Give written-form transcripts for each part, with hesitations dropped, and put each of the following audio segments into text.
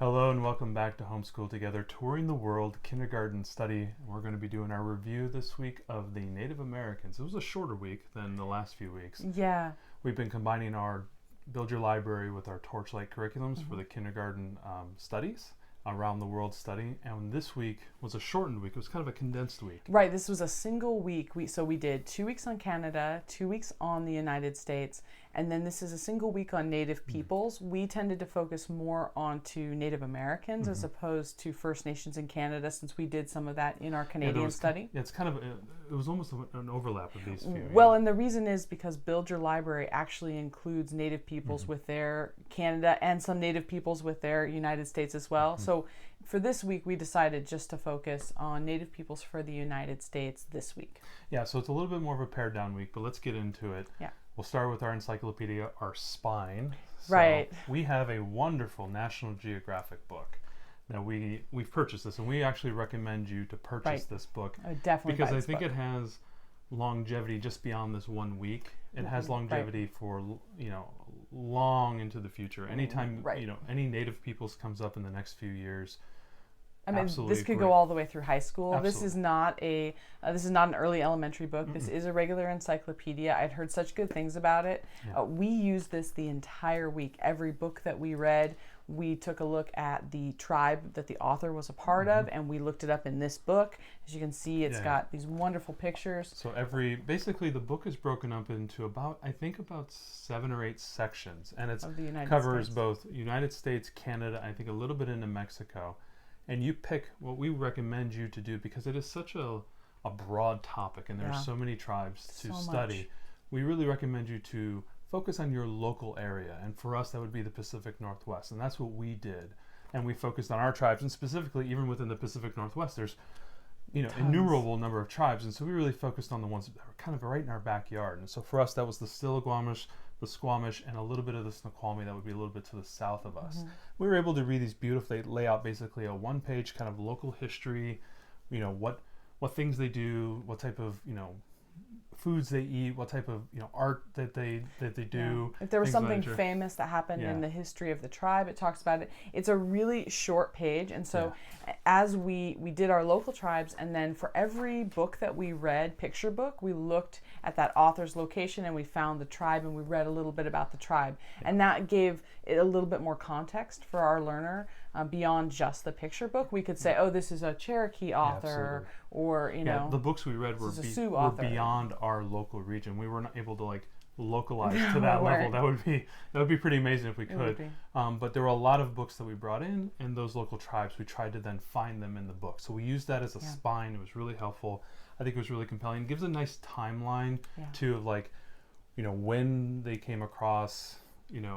Hello and welcome back to Homeschool Together, touring the world, kindergarten study. We're going to be doing our review this week of the Native Americans. It was a shorter week than the last few weeks. Yeah. We've been combining our Build Your Library with our Torchlight curriculums for the kindergarten studies, around the world study. And this week was a shortened week. It was kind of a condensed week. Right. This was a single week. So we did 2 weeks on Canada, 2 weeks on the United States, and then this is a single week on Native peoples. We tended to focus more onto Native Americans as opposed to First Nations in Canada, since we did some of that in our Canadian study. Yeah, it was almost an overlap of these few. Well, and the reason is because Build Your Library actually includes Native peoples with their Canada and some Native peoples with their United States as well. So for this week, we decided just to focus on Native peoples for the United States this week. Yeah, so it's a little bit more of a pared down week, but let's get into it. Yeah. We'll start with our encyclopedia, our spine. So Right. We have a wonderful National Geographic book. Now we've purchased this, and we actually recommend you to purchase this book I would definitely because buy I this think book. it has longevity just beyond this 1 week. It has longevity for long into the future. Anytime any Native peoples comes up in the next few years. I mean, absolutely this could great. go all the way through high school. Absolutely. This is not an early elementary book. This is a regular encyclopedia. I'd heard such good things about it. Yeah. We used this the entire week. Every book that we read, we took a look at the tribe that the author was a part of, and we looked it up in this book. As you can see, it's got these wonderful pictures. So basically the book is broken up into about 7 or 8 sections, and it covers both United States, Canada, I think a little bit into Mexico. And you pick what we recommend you to do because it is such a broad topic and there are so many tribes to study. We really recommend you to focus on your local area. And for us, that would be the Pacific Northwest. And that's what we did. And we focused on our tribes. And specifically, even within the Pacific Northwest, there's innumerable number of tribes. And so we really focused on the ones that were kind of right in our backyard. And so for us, that was the Stillaguamish, the Squamish, and a little bit of the Snoqualmie that would be a little bit to the south of us. We were able to read these beautiful. They lay out basically a 1-page kind of local history, what things they do, what type of foods they eat, what type of art that they do. If there was something famous that happened in the history of the tribe, it talks about it. It's a really short page, and so as we did our local tribes, and then for every book that we read, picture book, we looked at that author's location and we found the tribe and we read a little bit about the tribe, and that gave it a little bit more context for our learner. Beyond just the picture book, we could say, oh, this is a Cherokee author, or the books we read were beyond our local region. We were not able to localize to that level. That would be pretty amazing if we could. But there were a lot of books that we brought in, and those local tribes, we tried to then find them in the book. So we used that as a spine. It was really helpful. I think it was really compelling. It gives a nice timeline too of when they came across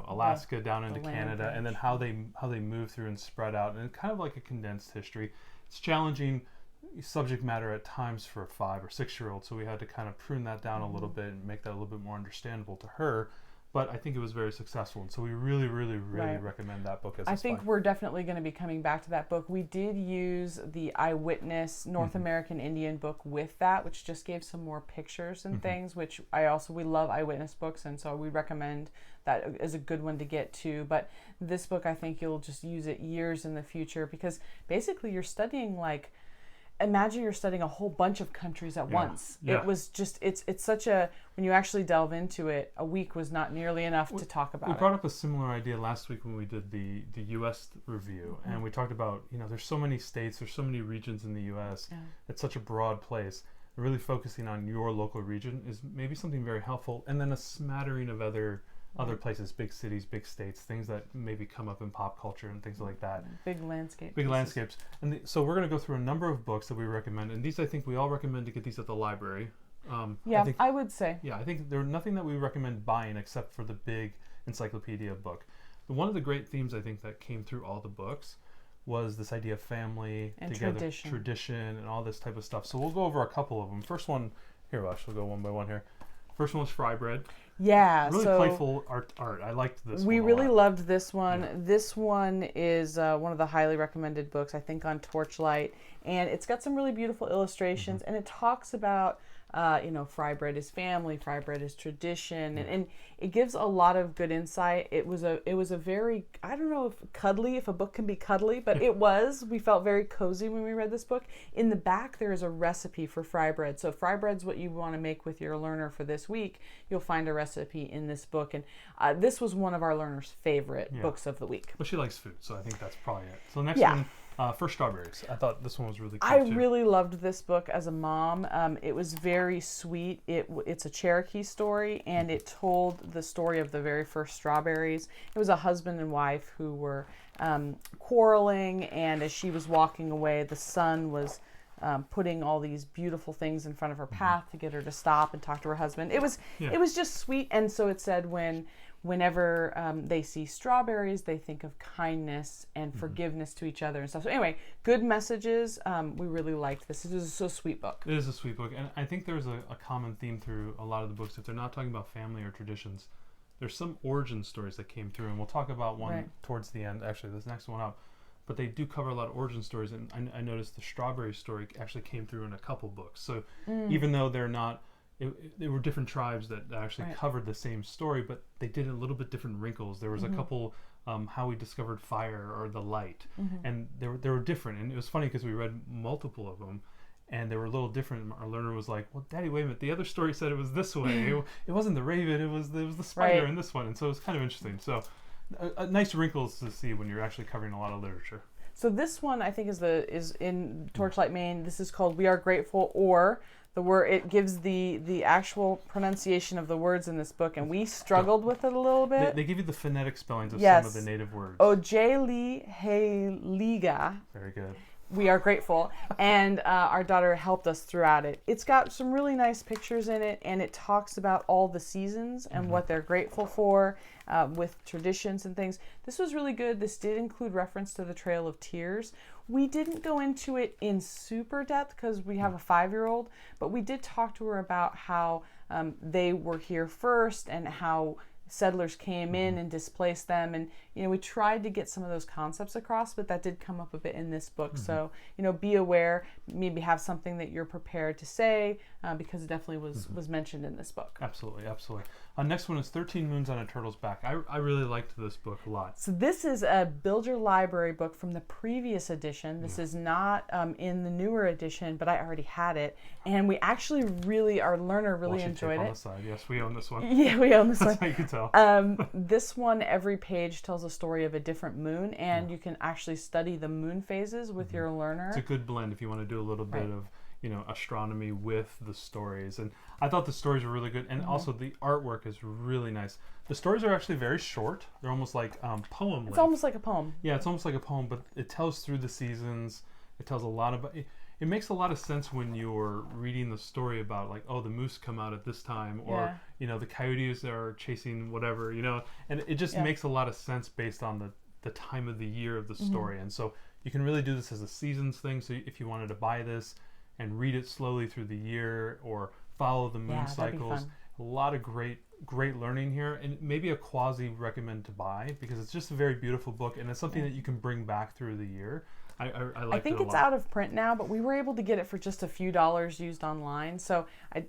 Alaska down into Canada, and then how they move through and spread out, and kind of like a condensed history. It's challenging subject matter at times for a 5 or 6-year-old, so we had to kind of prune that down a little bit and make that a little bit more understandable to her. But I think it was very successful, and so we really recommend that book as I think we're definitely going to be coming back to that book. We did use the Eyewitness North American Indian book with that, which just gave some more pictures and things, which we love eyewitness books, and so we recommend that as a good one to get to. But this book, I think you'll just use it years in the future, because basically you're studying imagine you're studying a whole bunch of countries at once. Yeah. It was just, it's such a, when you actually delve into it, a week was not nearly enough to talk about it. We brought up a similar idea last week when we did the U.S. review, and we talked about, there's so many states, there's so many regions in the U.S. It's such a broad place. Really focusing on your local region is maybe something very helpful, and then a smattering of other places, big cities, big states, things that maybe come up in pop culture and things like that. Big landscapes. Big landscapes. And so we're going to go through a number of books that we recommend. And these, I think we all recommend to get these at the library. I would say. Yeah, I think there's nothing that we recommend buying except for the big encyclopedia book. One of the great themes, I think, that came through all the books was this idea of family, and together, tradition, and all this type of stuff. So we'll go over a couple of them. First one, we'll actually go one by one here. First one was Fry Bread. Yeah, really playful art. I liked this one. We really loved this one. Yeah. This one is one of the highly recommended books, I think, on Torchlight, and it's got some really beautiful illustrations, and it talks about Fry bread is family, fry bread is tradition, and it gives a lot of good insight. It was a very, I don't know if a book can be cuddly, but we felt very cozy when we read this book. In the back there is a recipe for fry bread. So if fry bread's what you want to make with your learner for this week, you'll find a recipe in this book. And this was one of our learners' favorite books of the week. Well, she likes food, so I think that's probably it. So the next one, For Strawberries. I thought this one was really cool too. Really loved this book as a mom. It was very sweet. It's a Cherokee story, and it told the story of the very first strawberries. It was a husband and wife who were quarreling, and as she was walking away, the son was putting all these beautiful things in front of her path to get her to stop and talk to her husband. It was just sweet, and so it said whenever they see strawberries, they think of kindness and forgiveness to each other and stuff. So anyway, good messages. We really liked this. It was a sweet book. It is a sweet book, and I think there's a common theme through a lot of the books. If they're not talking about family or traditions, there's some origin stories that came through, and we'll talk about one towards the end. Actually, this next one up. But they do cover a lot of origin stories, and I noticed the strawberry story actually came through in a couple books. So even though they're not, there were different tribes that actually covered the same story, but they did a little bit different wrinkles. There was a couple, how we discovered fire or the light, and they were different. And it was funny because we read multiple of them, and they were a little different. Our learner was like, "Well, Daddy, wait a minute. The other story said it was this way. It wasn't the raven. It was the spider in this one." And so it was kind of interesting. So nice wrinkles to see when you're actually covering a lot of literature. So this one I think is in Torchlight, Maine. This is called "We Are Grateful," or the word. It gives the actual pronunciation of the words in this book, and we struggled with it a little bit. They give you the phonetic spellings of some of the native words. Ojeli Heliga. Very good. We are grateful, and our daughter helped us throughout it. It's got some really nice pictures in it, and it talks about all the seasons and what they're grateful for with traditions and things. This was really good. This did include reference to the Trail of Tears. We didn't go into it in super depth because we have a 5-year-old, but we did talk to her about how they were here first and how settlers came in and displaced them, and we tried to get some of those concepts across, but that did come up a bit in this book. So be aware, maybe have something that you're prepared to say, because it definitely was mentioned in this book. Absolutely. Next one is 13 Moons on a Turtle's Back. I really liked this book a lot. So this is a Build Your Library book from the previous edition. This is not in the newer edition, but I already had it, and we actually our learner really enjoyed it. On the side. Yes, we own this one. Yeah, we own this one. That's how you can tell. This one, every page tells a story of a different moon, and you can actually study the moon phases with your learner. It's a good blend if you want to do a little bit of astronomy with the stories. And I thought the stories were really good, and also the artwork is really nice. The stories are actually very short. They're almost like poem length. It's almost like a poem. Yeah, it's almost like a poem, but it tells through the seasons. It tells a lot about it. It makes a lot of sense when you're reading the story about the moose come out at this time, or the coyotes are chasing whatever, and it just makes a lot of sense based on the time of the year of the story. And so you can really do this as a seasons thing. So if you wanted to buy this and read it slowly through the year or follow the moon cycles, a lot of great learning here, and maybe a quasi recommend to buy because it's just a very beautiful book, and it's something that you can bring back through the year. I think it's out of print now, but we were able to get it for just a few dollars used online. So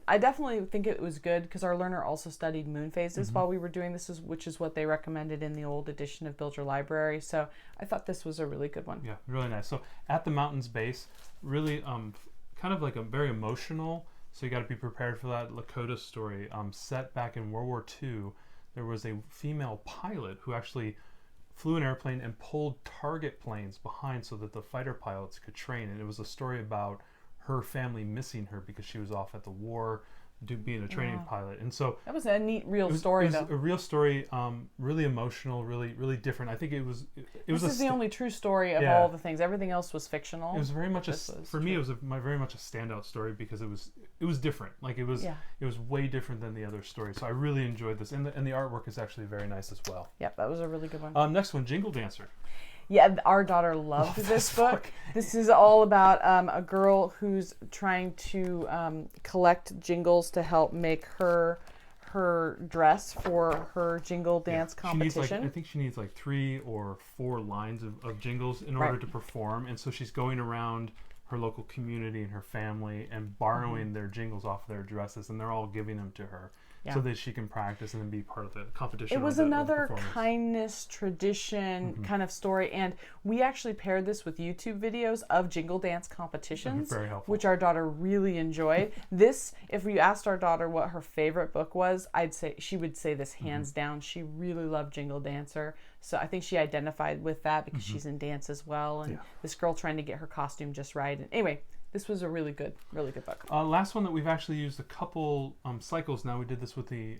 I definitely think it was good because our learner also studied moon phases while we were doing this, which is what they recommended in the old edition of Build Your Library. So I thought this was a really good one. Yeah, really nice. So At the Mountain's Base, really kind of like a very emotional, so you got to be prepared for that Lakota story. Set back in World War II, there was a female pilot who actually flew an airplane and pulled target planes behind so that the fighter pilots could train. And it was a story about her family missing her because she was off at the war being a training pilot. And so that was a neat real story. It was a real story, really emotional, really different. I think this is the only true story of all the things. Everything else was fictional. It was very much for me. It was very much a standout story because it was different. Like it was way different than the other stories. So I really enjoyed this, and the artwork is actually very nice as well. Yep, that was a really good one. Next one, Jingle Dancer. Yeah, our daughter loved this book. This is all about a girl who's trying to collect jingles to help make her dress for her jingle dance competition. I think she needs 3 or 4 lines of jingles in order to perform. And so she's going around her local community and her family and borrowing their jingles off of their dresses, and they're all giving them to her so that she can practice and then be part of the competition. It was another kindness, tradition kind of story, and we actually paired this with YouTube videos of jingle dance competitions, very helpful, which our daughter really enjoyed. This, if we asked our daughter what her favorite book was, I'd say she would say this hands down. She really loved Jingle Dancer. So I think she identified with that because she's in dance as well, and this girl trying to get her costume just right. And anyway, this was a really good book. Last one that we've actually used a couple cycles now. We did this with the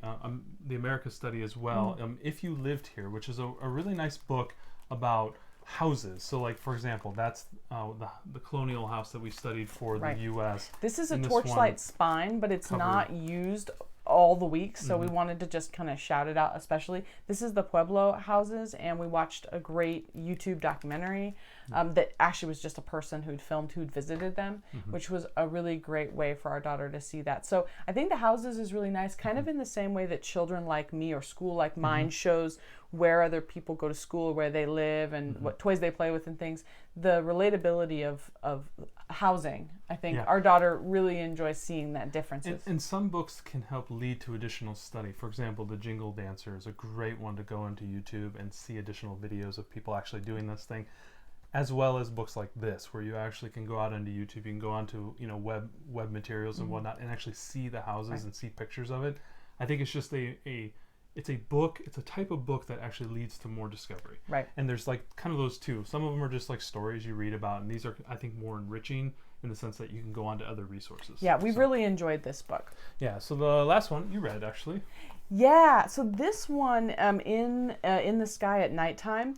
America study as well. If You Lived Here, which is a really nice book about houses. So, like, for example, that's the colonial house that we studied for the U.S. This is a Torchlight spine, but it's not used all the weeks, so we wanted to just kind of shout it out. Especially, this is the Pueblo houses, and we watched a great YouTube documentary that actually was just a person who'd visited them, which was a really great way for our daughter to see that. So I think the houses is really nice, kind of in the same way that Children Like Me or School Like Mine shows where other people go to school, where they live, and what toys they play with and things. The relatability of housing, I think our daughter really enjoys seeing that differences. And some books can help lead to additional study. For example, the Jingle Dancer is a great one to go into YouTube and see additional videos of people actually doing this thing, as well as books like this, where you actually can go out into YouTube, you can go onto web materials and whatnot, and actually see the houses and see pictures of it. I think it's just it's a book, it's a type of book that actually leads to more discovery. Right. And there's like kind of those two. Some of them are just like stories you read about, and these are, I think, more enriching in the sense that you can go on to other resources. Yeah, we really enjoyed this book. Yeah, so the last one you read, actually. Yeah, so this one, in the Sky at Nighttime,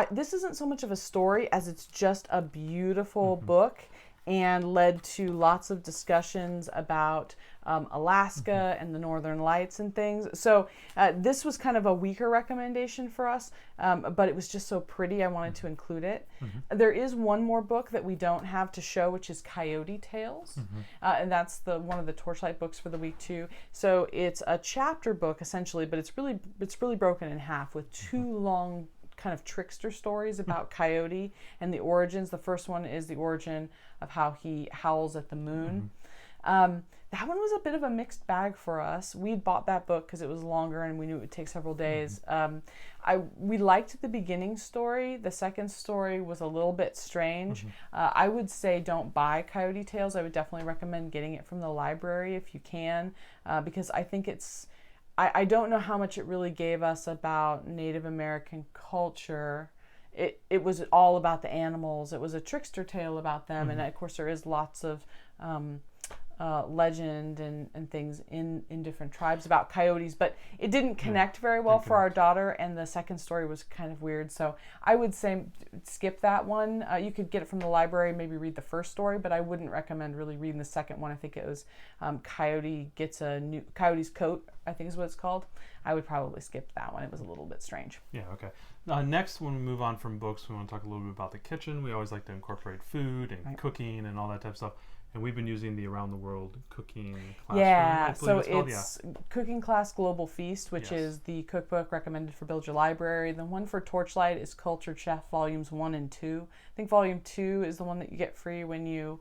this isn't so much of a story as it's just a beautiful book, and led to lots of discussions about Alaska and the Northern Lights and things. So this was kind of a weaker recommendation for us, but it was just so pretty I wanted to include it. There is one more book that we don't have to show, which is Coyote Tails, and that's one of the Torchlight books for the week too. So it's a chapter book essentially, but it's really broken in half with two long kind of trickster stories about Coyote and the origins. The first one is the origin of how he howls at the moon. That one was a bit of a mixed bag for us. We'd bought that book because it was longer and we knew it would take several days. We liked the beginning story. The second story was a little bit strange. I would say don't buy Coyote Tails. I would definitely recommend getting it from the library if you can, because I think I don't know how much it really gave us about Native American culture. It was all about the animals. It was a trickster tale about them, and of course there is lots of legend and things in different tribes about coyotes, but it didn't connect very well for our daughter, and the second story was kind of weird, so I would say skip that one. You could get it from the library, maybe read the first story, but I wouldn't recommend really reading the second one. I think it was Coyote's Coat, I think is what it's called. I would probably skip that one. It was a little bit strange. Yeah, okay. Next, when we move on from books, we want to talk a little bit about the kitchen. We always like to incorporate food and cooking and all that type of stuff. And we've been using the Around the World Cooking Classroom. Yeah, so it's Cooking Class Global Feast, which is the cookbook recommended for Build Your Library. The one for Torchlight is Cultured Chef Volumes 1 and 2. I think Volume 2 is the one that you get free when you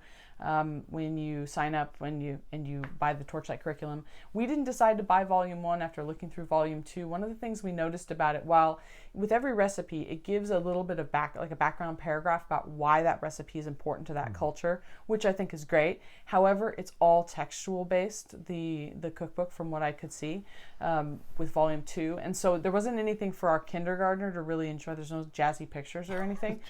sign up and you buy the Torchlight curriculum. We didn't decide to buy Volume 1 after looking through Volume 2. One of the things we noticed about it, while with every recipe, it gives a little bit of a background paragraph about why that recipe is important to that culture, which I think is great. However, it's all textual based, the cookbook, from what I could see, with Volume 2. And so there wasn't anything for our kindergartner to really enjoy. There's no jazzy pictures or anything.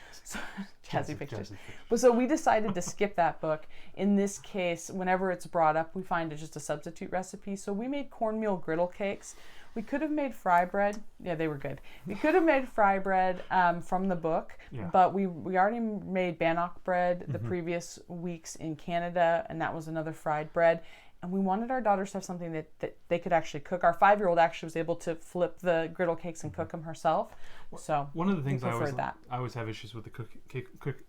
Jazzy pictures. But so we decided to skip that book. In this case, whenever it's brought up, we find it's just a substitute recipe. So we made cornmeal griddle cakes. We could have made fry bread. Yeah, they were good. We could have made fry bread from the book, but we already made bannock bread the previous weeks in Canada, and that was another fried bread. And we wanted our daughters to have something that they could actually cook. Our 5-year-old actually was able to flip the griddle cakes and cook them herself. So one of the things I always have issues with the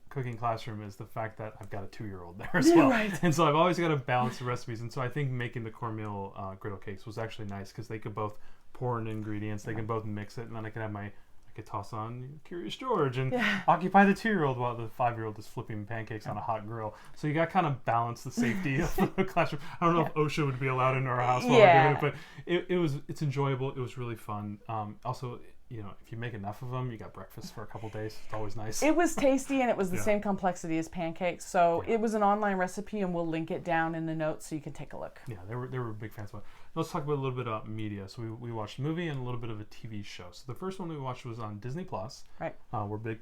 cooking classroom is the fact that I've got a 2-year-old there as well. Right. And so I've always got to balance the recipes. And so I think making the cornmeal griddle cakes was actually nice because they could both pour in ingredients, they can both mix it, and then I could okay, toss on Curious George and occupy the 2-year-old while the 5-year-old is flipping pancakes on a hot grill. So you got to kind of balance the safety of the classroom. I don't know if OSHA would be allowed in our house while we're doing it, but it's enjoyable. It was really fun. Also, if you make enough of them, you got breakfast for a couple days. It's always nice. It was tasty, and it was the same complexity as pancakes. So it was an online recipe, and we'll link it down in the notes so you can take a look. Yeah, they were big fans of it. Let's talk about a little bit about media. So we watched a movie and a little bit of a TV show. So the first one we watched was on Disney Plus. Right. We're big.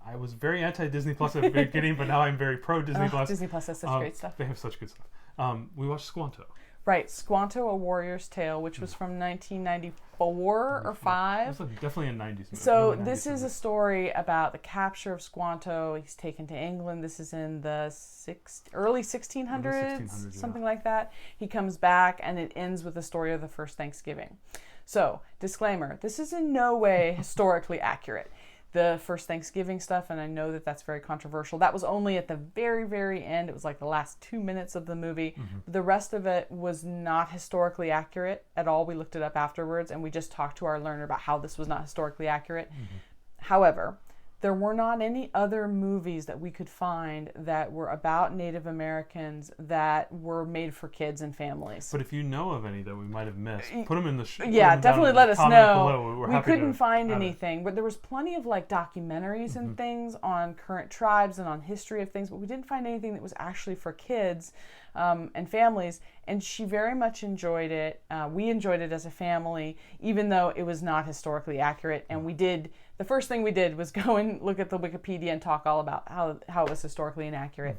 I was very anti Disney Plus at the beginning, but now I'm very pro Disney Plus. Disney Plus has such great stuff. They have such good stuff. We watched Squanto. Right, Squanto: A Warrior's Tale, which was from 1994 or 5. It's definitely a 90s movie. So this is a story about the capture of Squanto. He's taken to England. This is in the early 1600s, something like that. He comes back, and it ends with the story of the first Thanksgiving. So, disclaimer, this is in no way historically accurate. The first Thanksgiving stuff, and I know that that's very controversial. That was only at the very, very end. It was like the last 2 minutes of the movie. The rest of it was not historically accurate at all. We looked it up afterwards, and we just talked to our learner about how this was not historically accurate. However, there were not any other movies that we could find that were about Native Americans that were made for kids and families. But if you know of any that we might have missed, put them in the definitely let us know. We're we couldn't find anything, but there was plenty of like documentaries and things on current tribes and on history of things, but we didn't find anything that was actually for kids and families. And she very much enjoyed it. We enjoyed it as a family, even though it was not historically accurate. And the first thing we did was go and look at the Wikipedia and talk all about how it was historically inaccurate.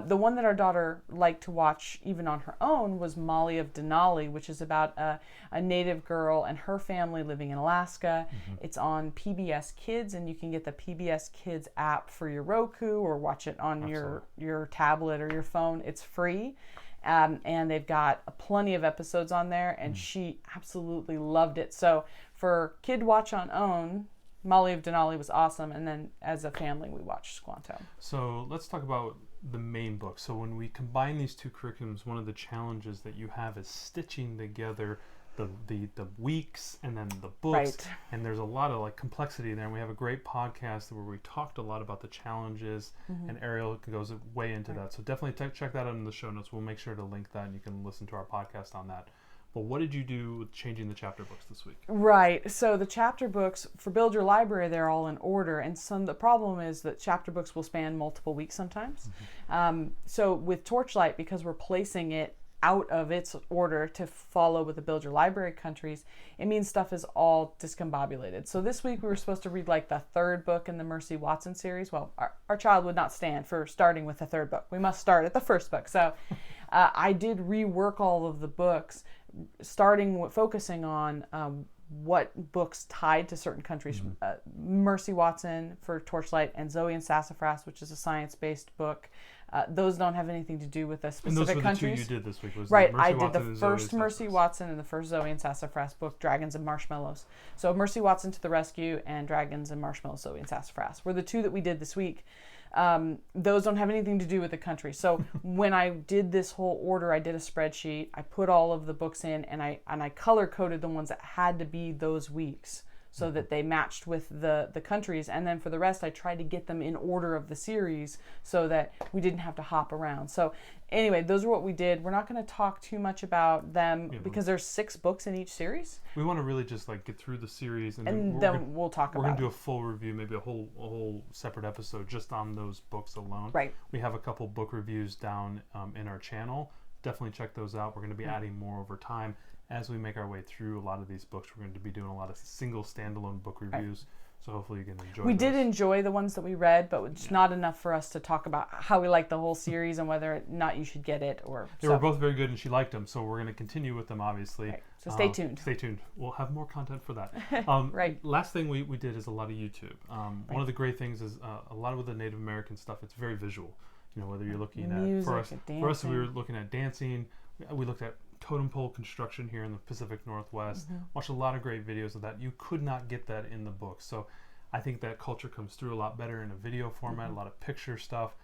The one that our daughter liked to watch even on her own was Molly of Denali, which is about a native girl and her family living in Alaska. It's on PBS Kids, and you can get the PBS Kids app for your Roku or watch it on your tablet or your phone. It's free. And they've got plenty of episodes on there, and she absolutely loved it. So for kid watch on own, Molly of Denali was awesome, and then as a family we watched Squanto. So let's talk about the main book. So when we combine these two curriculums, one of the challenges that you have is stitching together the weeks and then the books, right. And there's a lot of like complexity there, and we have a great podcast where we talked a lot about the challenges, and Ariel goes way into that. So definitely check that out in the show notes. We'll make sure to link that, and you can listen to our podcast on that. But what did you do with changing the chapter books this week? Right. So the chapter books for Build Your Library, they're all in order. And the problem is that chapter books will span multiple weeks sometimes. So with Torchlight, because we're placing it out of its order to follow with the Build Your Library countries, it means stuff is all discombobulated. So this week we were supposed to read like the third book in the Mercy Watson series. Well, our child would not stand for starting with the third book. We must start at the first book. So I did rework all of the books, focusing on what books tied to certain countries. Mercy Watson for Torchlight and Zoe and Sassafras, which is a science-based book. Those don't have anything to do with the specific countries. And those were the two you did this week. Right, I did the first Mercy Watson and the first Zoe and Sassafras book, Dragons and Marshmallows. So Mercy Watson to the Rescue and Dragons and Marshmallows, Zoe and Sassafras were the two that we did this week. Those don't have anything to do with the country. So when I did this whole order, I did a spreadsheet. I put all of the books in, and I color coded the ones that had to be those weeks, so that they matched with the countries. And then for the rest, I tried to get them in order of the series so that we didn't have to hop around. So anyway, those are what we did. We're not going to talk too much about them because there's 6 books in each series. We want to really just like get through the series, and then we'll talk about it. We're going to do a full review, maybe a whole separate episode just on those books alone. Right. We have a couple book reviews down in our channel. Definitely check those out. We're going to be adding more over time. As we make our way through a lot of these books, we're going to be doing a lot of single standalone book reviews. So hopefully you can enjoy We did enjoy the ones that we read, but it's not enough for us to talk about how we like the whole series and whether or not you should get it. They were both very good, and she liked them, so we're going to continue with them, obviously. Right. So stay tuned. Stay tuned. We'll have more content for that. Right. Last thing we did is a lot of YouTube. One of the great things is a lot of the Native American stuff, it's very visual. You know, whether you're looking at, for us, we were looking at dancing. We looked at totem pole construction here in the Pacific Northwest. Watched a lot of great videos of that. You could not get that in the book. So I think that culture comes through a lot better in a video format, a lot of picture stuff.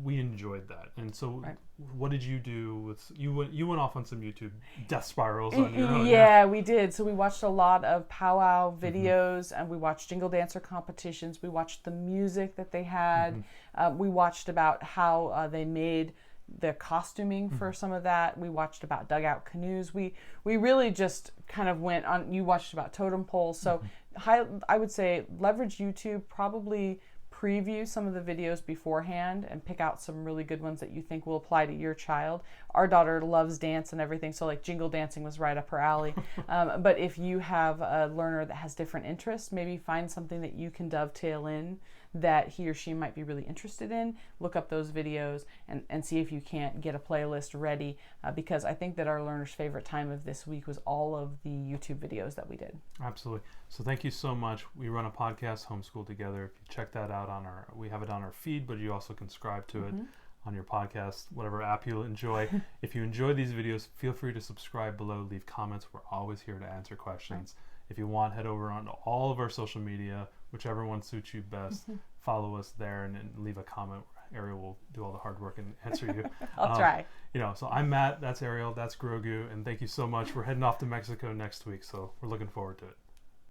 we enjoyed that. And so Right. what did you do with, you went off on some YouTube death spirals on your own. Yeah, we did. So we watched a lot of powwow videos, and we watched Jingle Dancer competitions. We watched the music that they had. We watched about how they made the costuming for some of that. We watched about dugout canoes. We really just kind of went on. You watched about totem poles. So I would say leverage YouTube, probably preview some of the videos beforehand and pick out some really good ones that you think will apply to your child. Our daughter loves dance and everything, so like jingle dancing was right up her alley. But if you have a learner that has different interests, maybe find something that you can dovetail in that he or she might be really interested in. Look up those videos and see if you can't get a playlist ready, because I think that our learners' favorite time of this week was all of the YouTube videos that we did. Absolutely. So thank you so much. We run a podcast, Homeschool Together. If you check that out we have it on our feed, but you also can subscribe to it on your podcast, whatever app you enjoy. If you enjoy these videos, feel free to subscribe below, leave comments. We're always here to answer questions. Right. If you want, head over onto all of our social media, whichever one suits you best. Follow us there and leave a comment. Ariel will do all the hard work and answer you. I'll try. So I'm Matt, that's Ariel, that's Grogu, and thank you so much. We're heading off to Mexico next week, so we're looking forward to it.